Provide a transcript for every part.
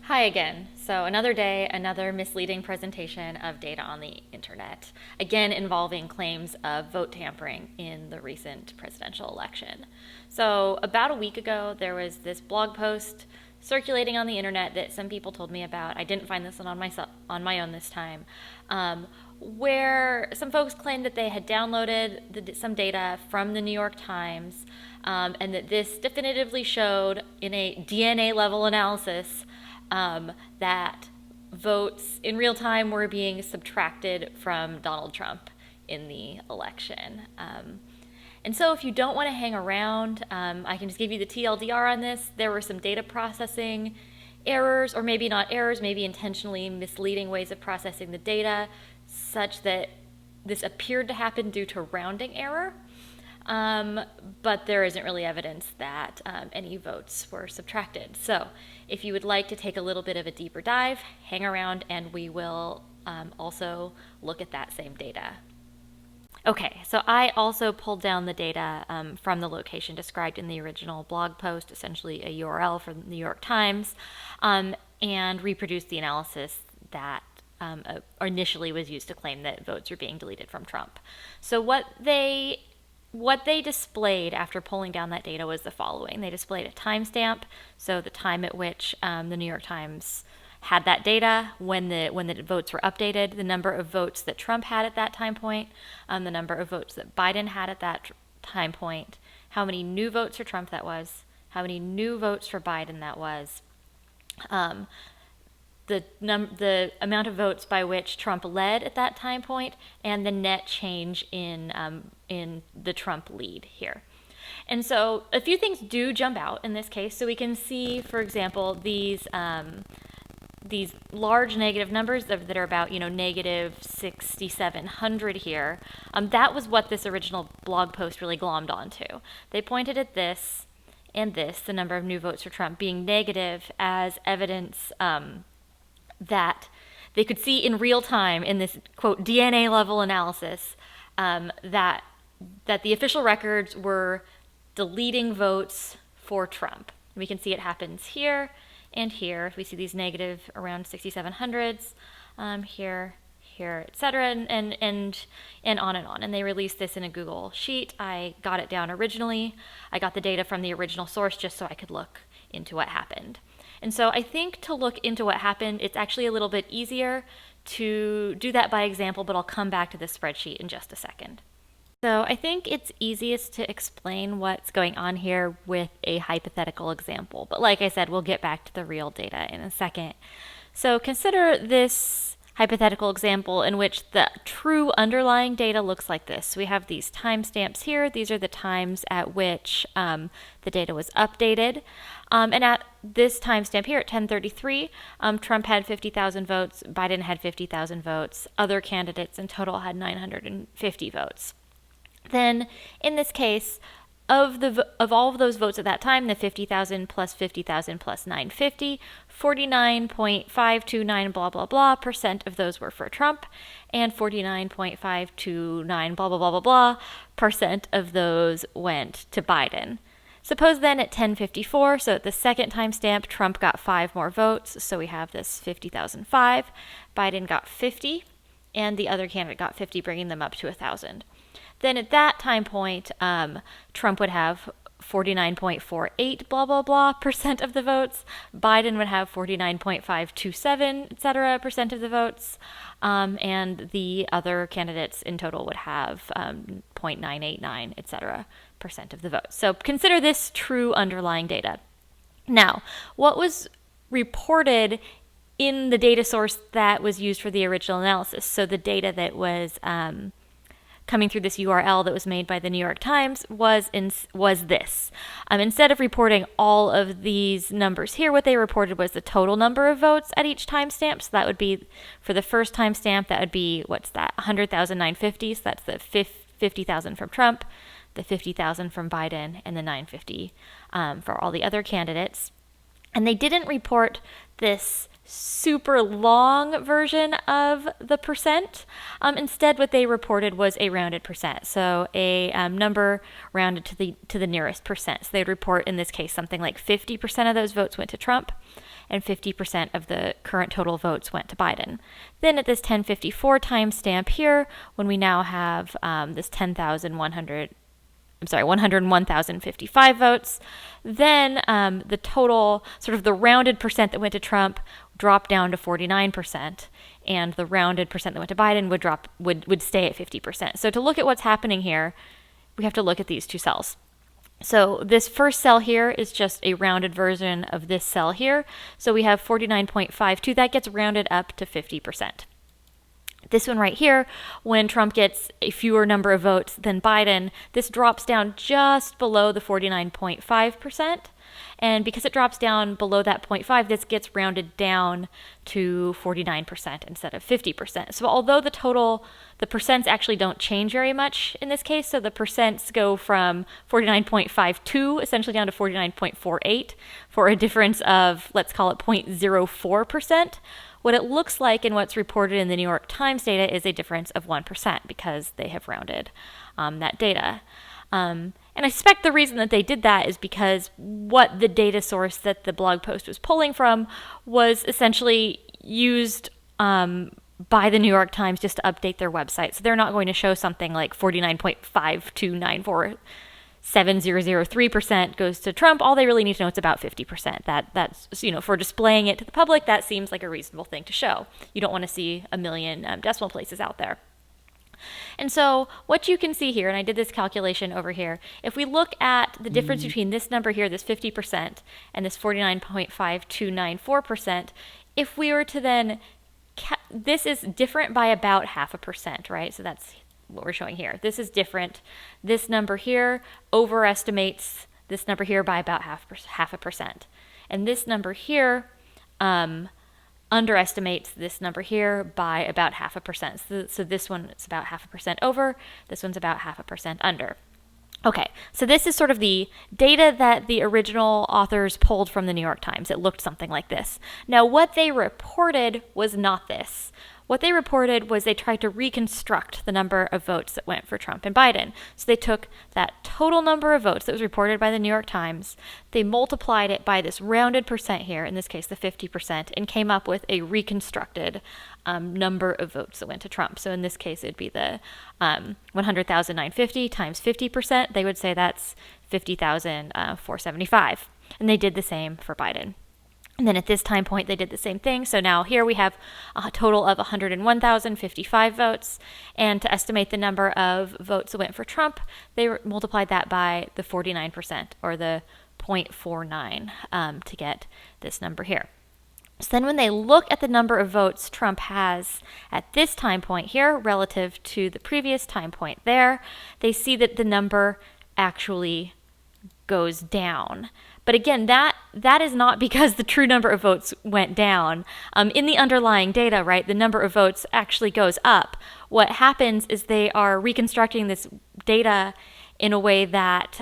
Hi again. So another day, another misleading presentation of data on the internet, again involving claims of vote tampering in the recent presidential election. So about a week ago, there was this blog post circulating on the internet that some people told me about. I didn't find this one on my own this time, where some folks claimed that they had downloaded some data from the New York Times, and that this definitively showed in a DNA level analysis that votes in real time were being subtracted from Donald Trump in the election. And so if you don't want to hang around, I can just give you the TLDR on this. There were some data processing errors, or maybe not errors, maybe intentionally misleading ways of processing the data, such that this appeared to happen due to rounding error. But there isn't really evidence that any votes were subtracted. So if you would like to take a little bit of a deeper dive, hang around and we will also look at that same data. Okay, so I also pulled down the data from the location described in the original blog post, essentially a URL from the New York Times, and reproduced the analysis that initially was used to claim that votes were being deleted from Trump. So what they displayed after pulling down that data was the following. They displayed a timestamp, so the time at which the New York Times had that data, when the votes were updated, the number of votes that Trump had at that time point, the number of votes that Biden had at that time point, how many new votes for Trump that was, how many new votes for Biden that was, the amount of votes by which Trump led at that time point, and the net change in the Trump lead here. And so a few things do jump out in this case. So we can see, for example, these large negative numbers that are about, negative 6,700 here. That was what this original blog post really glommed onto. They pointed at this and this, the number of new votes for Trump, being negative as evidence that they could see in real time in this, quote, DNA level analysis, that the official records were deleting votes for Trump. We can see it happens here and here. We see these negative around 6,700s, here, etc., and on and on. And they released this in a Google sheet. I got it down originally. I got the data from the original source just so I could look into what happened. And so I think to look into what happened, it's actually a little bit easier to do that by example, but I'll come back to this spreadsheet in just a second. So I think it's easiest to explain what's going on here with a hypothetical example. But like I said, we'll get back to the real data in a second. So consider this hypothetical example in which the true underlying data looks like this. We have these timestamps here. These are the times at which the data was updated. And at this timestamp here at 10:33, Trump had 50,000 votes, Biden had 50,000 votes, other candidates in total had 950 votes. Then in this case, of all of those votes at that time, the 50,000 plus 50,000 plus 950, 49.529 blah blah blah percent of those were for Trump, and 49.529 blah blah blah blah blah percent of those went to Biden. Suppose then at 10:54, so at the second timestamp, Trump got 5 more votes, so we have this 50,005. Biden got 50, and the other candidate got 50, bringing them up to 1,000. Then at that time point, Trump would have 49.48 blah blah blah percent of the votes. Biden would have 49.527 etc. percent of the votes, and the other candidates in total would have 0.989 etc. percent of the votes. So consider this true underlying data. Now, what was reported in the data source that was used for the original analysis? So the data that was coming through this URL that was made by the New York Times was this. Instead of reporting all of these numbers here, what they reported was the total number of votes at each timestamp. So that would be, for the first timestamp, that would be, 100,950. So that's the 50,000 from Trump, the 50,000 from Biden, and the 950 for all the other candidates. And they didn't report this super long version of the percent. Instead, what they reported was a rounded percent, so a number rounded to the nearest percent. So they'd report, in this case, something like 50% of those votes went to Trump, and 50% of the current total votes went to Biden. Then at this 1054 timestamp here, when we now have this 101,055 votes, then the total, sort of the rounded percent that went to Trump dropped down to 49%, and the rounded percent that went to Biden would stay at 50%. So to look at what's happening here, we have to look at these two cells. So this first cell here is just a rounded version of this cell here. So we have 49.52. That gets rounded up to 50%. This one right here, when Trump gets a fewer number of votes than Biden, this drops down just below the 49.5%. And because it drops down below that 0.5, this gets rounded down to 49% instead of 50%. So although the percents actually don't change very much in this case, so the percents go from 49.52 essentially down to 49.48 for a difference of, let's call it 0.04%. What it looks like and what's reported in the New York Times data is a difference of 1% because they have rounded that data. And I suspect the reason that they did that is because what the data source that the blog post was pulling from was essentially used by the New York Times just to update their website. So they're not going to show something like 49.52947,003% goes to Trump. All they really need to know is about 50%. That's for displaying it to the public, that seems like a reasonable thing to show. You don't want to see a million decimal places out there. And so what you can see here, and I did this calculation over here, if we look at the difference between this number here, this 50%, and this 49.5294%, if we were to then, this is different by about 0.5%, right? So that's what we're showing here. This is different. This number here overestimates this number here by about 0.5%. And this number here underestimates this number here by about 0.5%. So this one is about 0.5% over, this one's about 0.5% under. Okay, so this is sort of the data that the original authors pulled from the New York Times. It looked something like this. Now, what they reported was not this. What they reported was they tried to reconstruct the number of votes that went for Trump and Biden. So they took that total number of votes that was reported by the New York Times, they multiplied it by this rounded percent here, in this case the 50%, and came up with a reconstructed number of votes that went to Trump. So in this case, it'd be the 100,950 times 50%. They would say that's 50,475. And they did the same for Biden. And then at this time point, they did the same thing. So now here we have a total of 101,055 votes. And to estimate the number of votes that went for Trump, they multiplied that by the 49%, or the 0.49, to get this number here. So then when they look at the number of votes Trump has at this time point here relative to the previous time point there, they see that the number actually goes down. But again, that is not because the true number of votes went down. In the underlying data, right, the number of votes actually goes up. What happens is they are reconstructing this data in a way that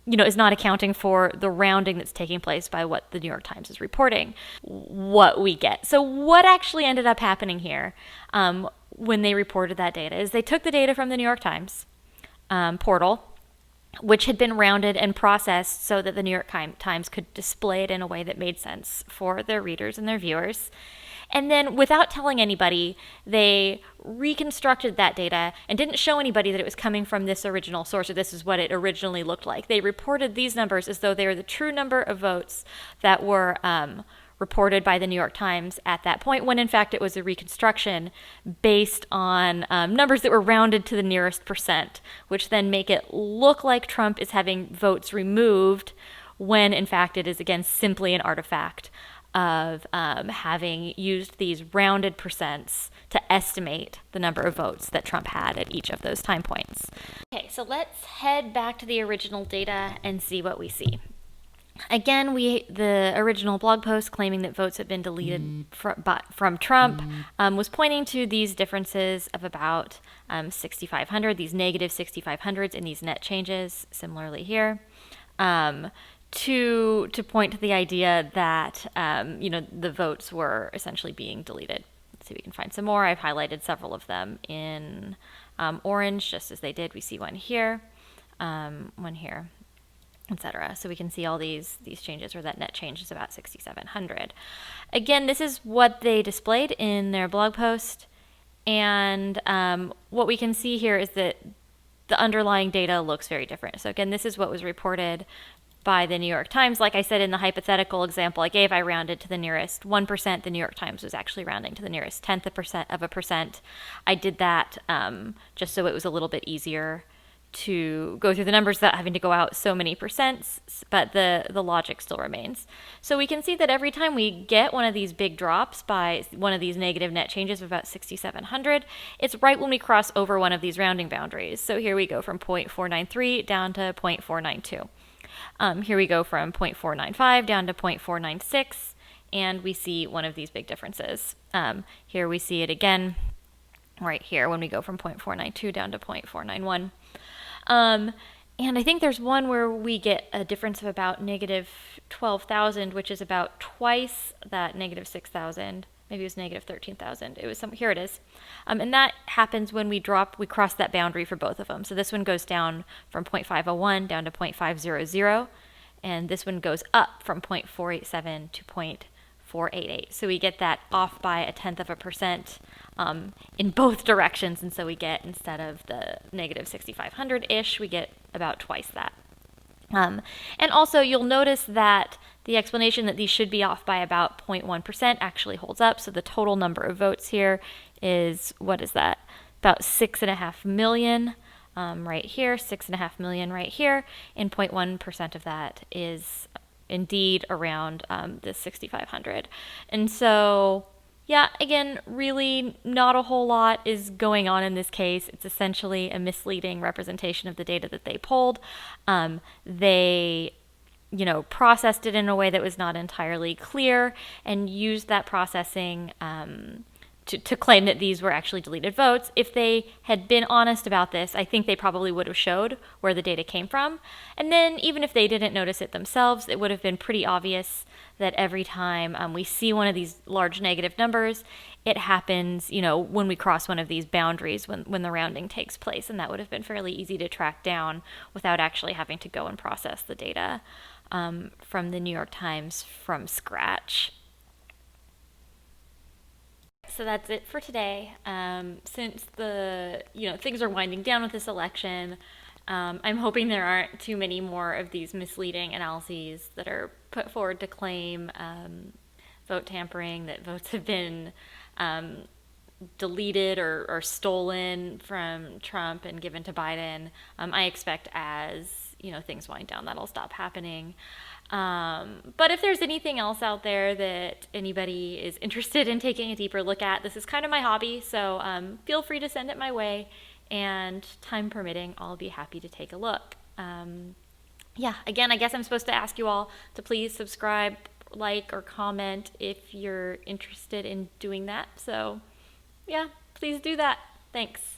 is not accounting for the rounding that's taking place by what the New York Times is reporting, what we get. So what actually ended up happening here when they reported that data is they took the data from the New York Times portal, which had been rounded and processed so that the New York Times could display it in a way that made sense for their readers and their viewers. And then without telling anybody, they reconstructed that data and didn't show anybody that it was coming from this original source, or this is what it originally looked like. They reported these numbers as though they were the true number of votes that were reported by the New York Times at that point, when in fact it was a reconstruction based on numbers that were rounded to the nearest percent, which then make it look like Trump is having votes removed, when in fact it is again simply an artifact of having used these rounded percents to estimate the number of votes that Trump had at each of those time points. Okay, so let's head back to the original data and see what we see. Again, the original blog post claiming that votes had been deleted from Trump was pointing to these differences of about 6,500, these negative 6,500s in these net changes, similarly here, to point to the idea that the votes were essentially being deleted. Let's see if we can find some more. I've highlighted several of them in orange, just as they did. We see one here, one here. etc. So we can see all these changes where that net change is about 6,700. Again, this is what they displayed in their blog post, and what we can see here is that the underlying data looks very different. So again, this is what was reported by the New York Times. Like I said in the hypothetical example I gave, I rounded to the nearest 1%. The New York Times was actually rounding to the nearest tenth of a percent. I did that just so it was a little bit easier to go through the numbers without having to go out so many percents, but the logic still remains. So we can see that every time we get one of these big drops by one of these negative net changes of about 6,700, it's right when we cross over one of these rounding boundaries. So here we go from 0.493 down to 0.492. Here we go from 0.495 down to 0.496, and we see one of these big differences. Here we see it again right here when we go from 0.492 down to 0.491. And I think there's one where we get a difference of about negative 12,000, which is about twice that negative 6,000. Maybe it was negative 13,000. It was here it is. And that happens when we cross that boundary for both of them. So this one goes down from 0.501 down to 0.500, and this one goes up from 0.487 to 0.488. So we get that off by a tenth of a percent in both directions, and so we get, instead of the negative 6,500-ish, we get about twice that. And also, you'll notice that the explanation that these should be off by about 0.1% actually holds up. So the total number of votes here is, what is that? About 6.5 million right here, 6.5 million right here, and 0.1% of that is indeed around this 6,500. And so, yeah, again, really not a whole lot is going on in this case. It's essentially a misleading representation of the data that they polled. They processed it in a way that was not entirely clear and used that processing to claim that these were actually deleted votes. If they had been honest about this, I think they probably would have showed where the data came from. And then even if they didn't notice it themselves, it would have been pretty obvious that every time we see one of these large negative numbers, it happens, when we cross one of these boundaries when the rounding takes place. And that would have been fairly easy to track down without actually having to go and process the data from the New York Times from scratch. So that's it for today. Since things are winding down with this election, I'm hoping there aren't too many more of these misleading analyses that are put forward to claim vote tampering, that votes have been deleted or stolen from Trump and given to Biden. I expect as things wind down, that'll stop happening. But if there's anything else out there that anybody is interested in taking a deeper look at, this is kind of my hobby, so feel free to send it my way, and time permitting, I'll be happy to take a look. Again, I guess I'm supposed to ask you all to please subscribe, like, or comment if you're interested in doing that. So, please do that. Thanks.